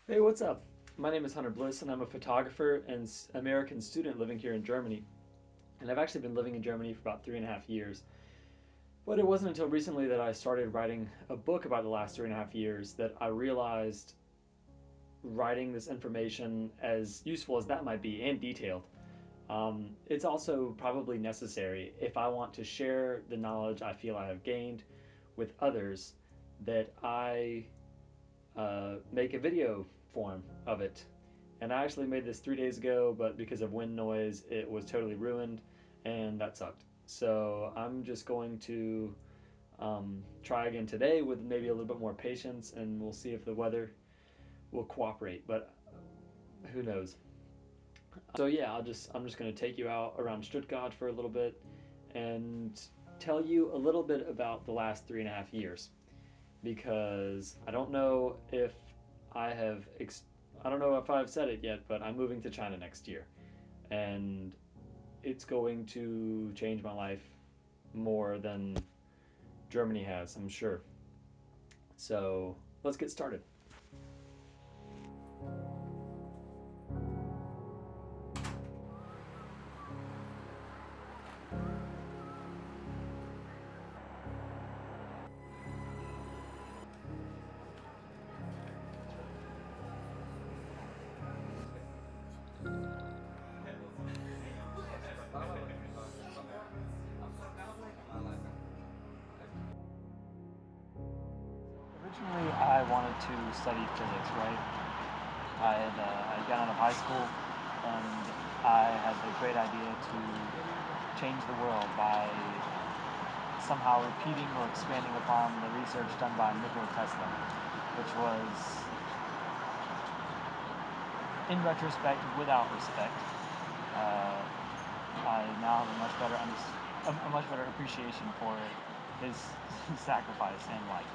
Hey, what's up? My name is Hunter Bliss, and I'm a photographer and American student living here in Germany. And I've actually been living in Germany for about 3.5 years. But it wasn't until recently that I started writing a book about the last 3.5 years that I realized writing this information, as useful as that might be and detailed, it's also probably necessary if I want to share the knowledge I feel I have gained with others, that I make a video form of it. And I actually made this 3 days ago, but because of wind noise, it was totally ruined, and that sucked. So I'm just going to try again today with maybe a little bit more patience, and we'll see if the weather will cooperate. But who knows? So yeah, I'm just going to take you out around Stuttgart for a little bit and tell you a little bit about the last 3.5 years, because I have I don't know if I've said it yet, but I'm moving to China next year, and it's going to change my life more than Germany has, I'm sure. So let's get started. Originally, I wanted to study physics, right? I'd gotten out of high school, and I had the great idea to change the world by somehow repeating or expanding upon the research done by Nikola Tesla, which was, in retrospect, without respect. Uh, I now have a much better appreciation for his sacrifice and life.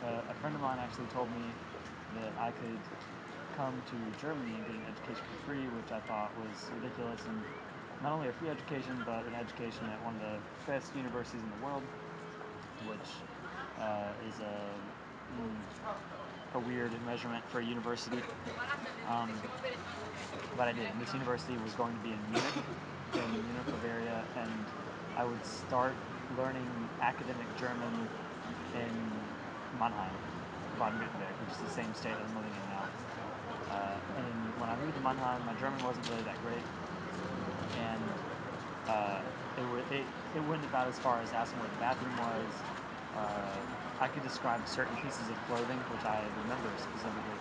A friend of mine actually told me that I could come to Germany and get an education for free, which I thought was ridiculous, and not only a free education, but an education at one of the best universities in the world, which is a weird measurement for a university. Um, but I did. And this university was going to be in Munich, Bavaria, and I would start learning academic German in Mannheim, baden-württemberg, which is the same state that I'm living in now. And when I moved to Mannheim, my German wasn't really that great, and uh, it went about as far as asking where the bathroom was. I could describe certain pieces of clothing, which I remember specifically.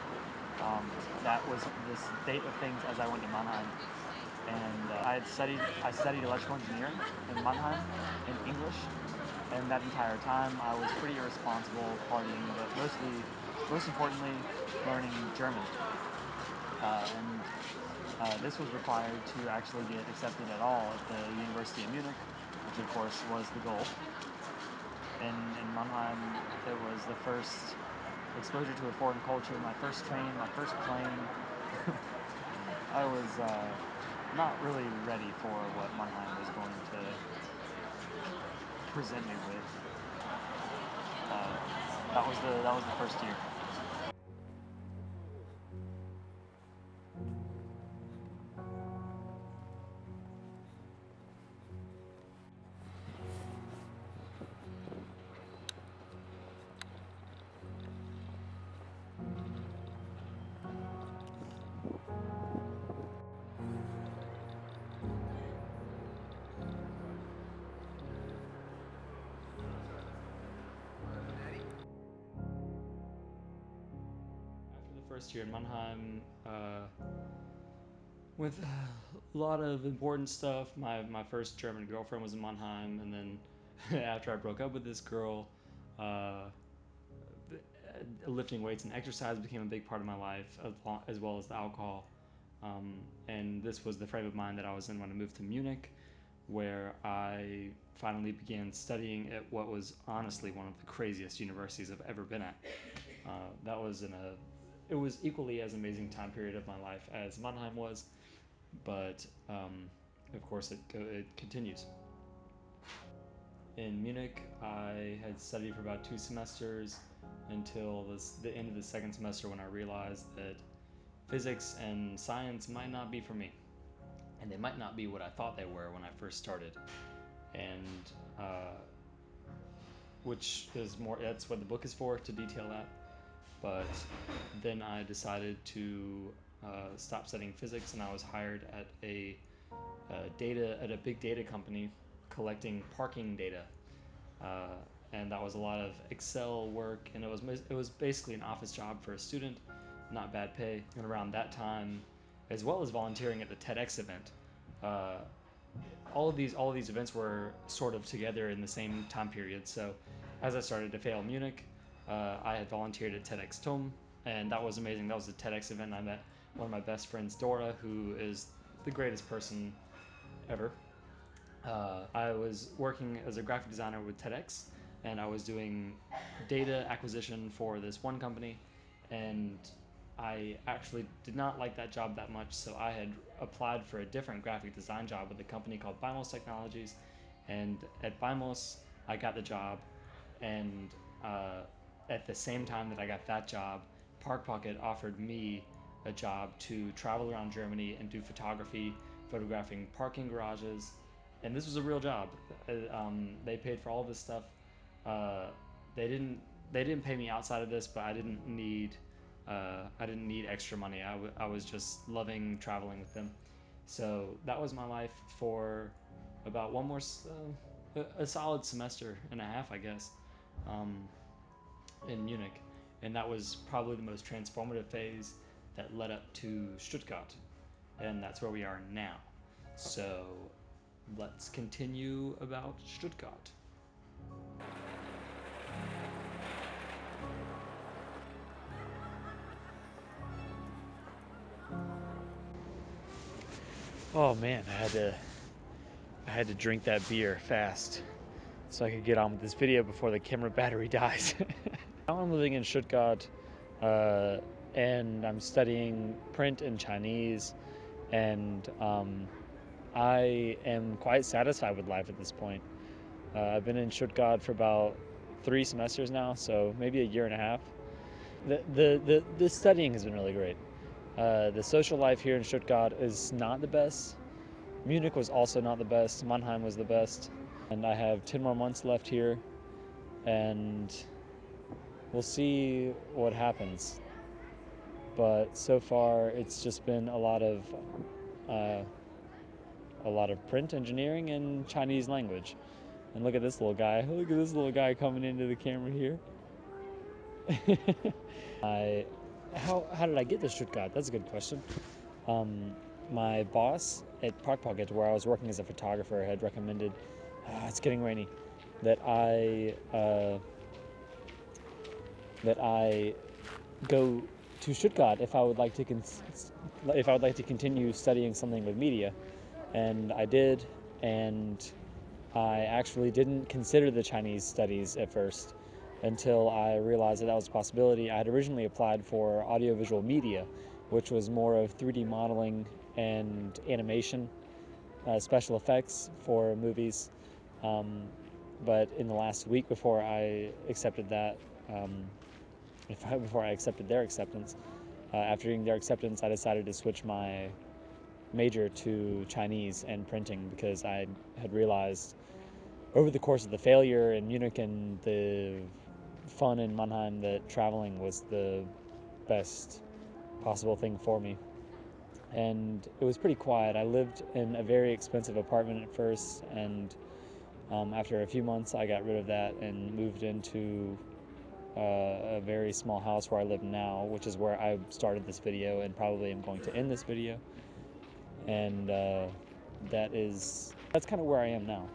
That was the state of things as I went to Mannheim, and I studied electrical engineering in Mannheim in English, and that entire time I was pretty irresponsible, partying, but most importantly, learning German. And this was required to actually get accepted at all at the University of Munich, which of course was the goal. In Mannheim, it was the first exposure to a foreign culture, my first train, my first plane. I was not really ready for what Mannheim was going to present me with. Uh, that was the first year. After the first year in Mannheim, with a lot of important stuff, my first German girlfriend was in Mannheim, and then after I broke up with this girl, uh, lifting weights and exercise became a big part of my life, as well as the alcohol. And this was the frame of mind that I was in when I moved to Munich, where I finally began studying at what was honestly one of the craziest universities I've ever been at. That was it was equally as amazing time period of my life as Mannheim was, but of course it continues. In Munich, I had studied for about 2 semesters until the end of the second semester, when I realized that physics and science might not be for me, and they might not be what I thought they were when I first started. And which is more, that's what the book is for, to detail that. But then I decided to stop studying physics, and I was hired at a big data company collecting parking data, uh, and that was a lot of Excel work, and it was basically an office job for a student, not bad pay. And around that time, as well as volunteering at the TEDx event, uh, all of these events were sort of together in the same time period. So, as I started to fail Munich, I had volunteered at TEDx Tum, and that was amazing. That was a TEDx event. I met one of my best friends, Dora, who is the greatest person ever. I was working as a graphic designer with TEDx, and I was doing data acquisition for this one company, and I actually did not like that job that much, so I had applied for a different graphic design job with a company called Bimos Technologies, and at Bimos, I got the job, and at the same time that I got that job, Park Pocket offered me a job to travel around Germany and do photography, photographing parking garages, and this was a real job. They paid for all this stuff. Uh, they didn't they didn't pay me outside of this, but I didn't need extra money. I was just loving traveling with them. So that was my life for about a solid semester and a half, I guess, um, in Munich, and that was probably the most transformative phase that led up to Stuttgart, and that's where we are now. So let's continue about Stuttgart. Oh man, I had to drink that beer fast so I could get on with this video before the camera battery dies. Now I'm living in Stuttgart, uh, and I'm studying print and Chinese, and I am quite satisfied with life at this point. I've been in Stuttgart for about 3 semesters now, so maybe a year and a half. The studying has been really great. The social life here in Stuttgart is not the best. Munich was also not the best. Mannheim was the best. And I have 10 more months left here, and we'll see what happens. But so far, it's just been uh, a lot of print engineering and Chinese language. And look at this little guy. Look at this little guy coming into the camera here. I how did I get to Stuttgart? That's a good question. Um, my boss at Park Pocket, where I was working as a photographer, had recommended. It's getting rainy. That I go to Stuttgart if I would like to continue studying something with media, and I did, and I actually didn't consider the Chinese studies at first until I realized that was a possibility. I had originally applied for audiovisual media, which was more of 3D modeling and animation, special effects for movies. Um, but in the last week before I accepted that, um, before I accepted their acceptance, after getting their acceptance, I decided to switch my major to Chinese and printing because I had realized over the course of the failure in Munich and the fun in Mannheim that traveling was the best possible thing for me. And it was pretty quiet. I lived in a very expensive apartment at first, and after a few months, I got rid of that and moved into a very small house where I live now, which is where I started this video and probably am going to end this video. And that's kind of where I am now.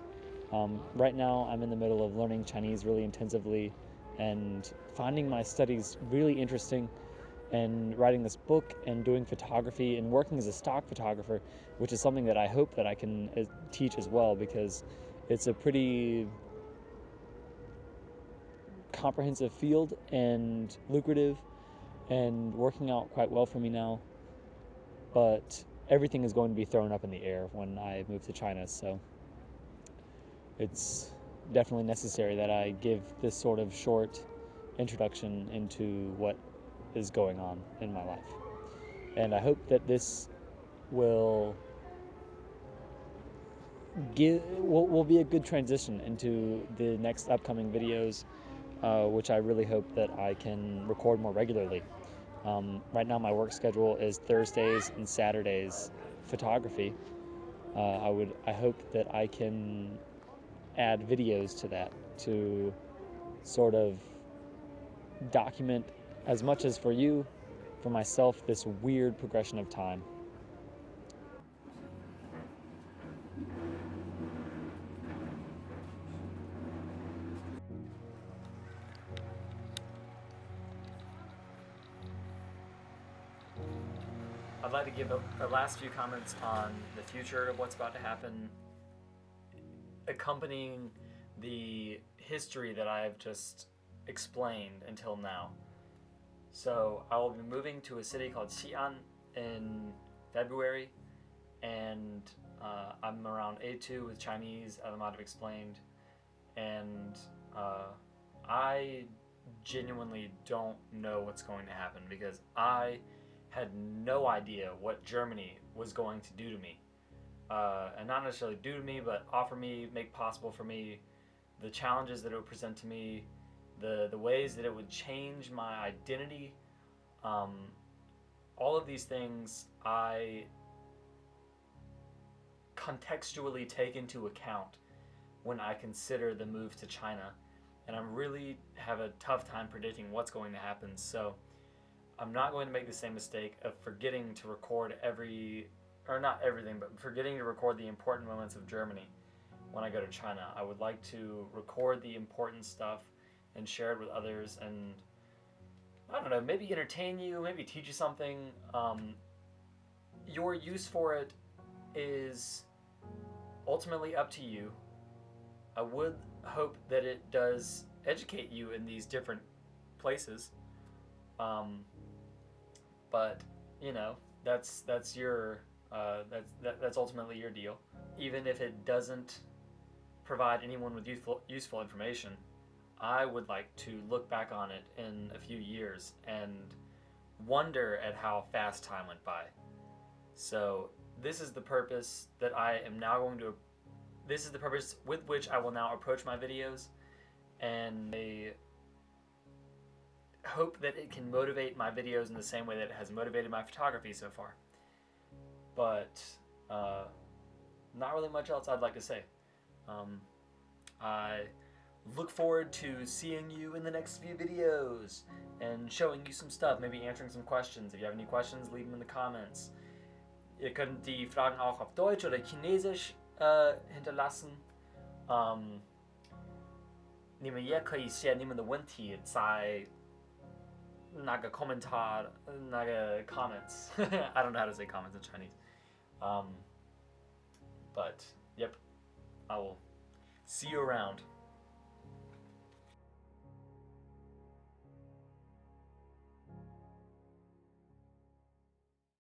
Right now, I'm in the middle of learning Chinese really intensively and finding my studies really interesting, and writing this book and doing photography and working as a stock photographer, which is something that I hope that I can teach as well, because it's a pretty comprehensive field and lucrative and working out quite well for me now. But everything is going to be thrown up in the air when I move to China, so it's definitely necessary that I give this sort of short introduction into what is going on in my life. And I hope that this will will be a good transition into the next upcoming videos, which I really hope that I can record more regularly. Right now my work schedule is Thursdays and Saturdays photography. I hope that I can add videos to that to sort of document, as much as for you, for myself, this weird progression of time. I'd like to give a last few comments on the future of what's about to happen, accompanying the history that I've just explained until now. So I will be moving to a city called Xi'an in February, and I'm around A2 with Chinese, as I might have explained, and I genuinely don't know what's going to happen because I had no idea what Germany was going to do to me. And not necessarily do to me, but offer me, make possible for me, the challenges that it would present to me, the ways that it would change my identity. All of these things I contextually take into account when I consider the move to China. And I really have a tough time predicting what's going to happen. So I'm not going to make the same mistake of forgetting to record not everything, but forgetting to record the important moments of Germany when I go to China. I would like to record the important stuff and share it with others, and I don't know, maybe entertain you, maybe teach you something. Your use for it is ultimately up to you. I would hope that it does educate you in these different places. But you know, that's your that's ultimately your deal. Even if it doesn't provide anyone with useful information, I would like to look back on it in a few years and wonder at how fast time went by. So this is the purpose that I am now going to. This is the purpose with which I will now approach my videos, and I hope that it can motivate my videos in the same way that it has motivated my photography so far. But not really much else I'd like to say. I look forward to seeing you in the next few videos and showing you some stuff, maybe answering some questions. If you have any questions, leave them in the comments. Ihr könnt die Fragen auch auf Deutsch oder Chinesisch hinterlassen. 你们也可以写你们的问题在那个 comments. I don't know how to say comments in Chinese. But, yep, I will see you around.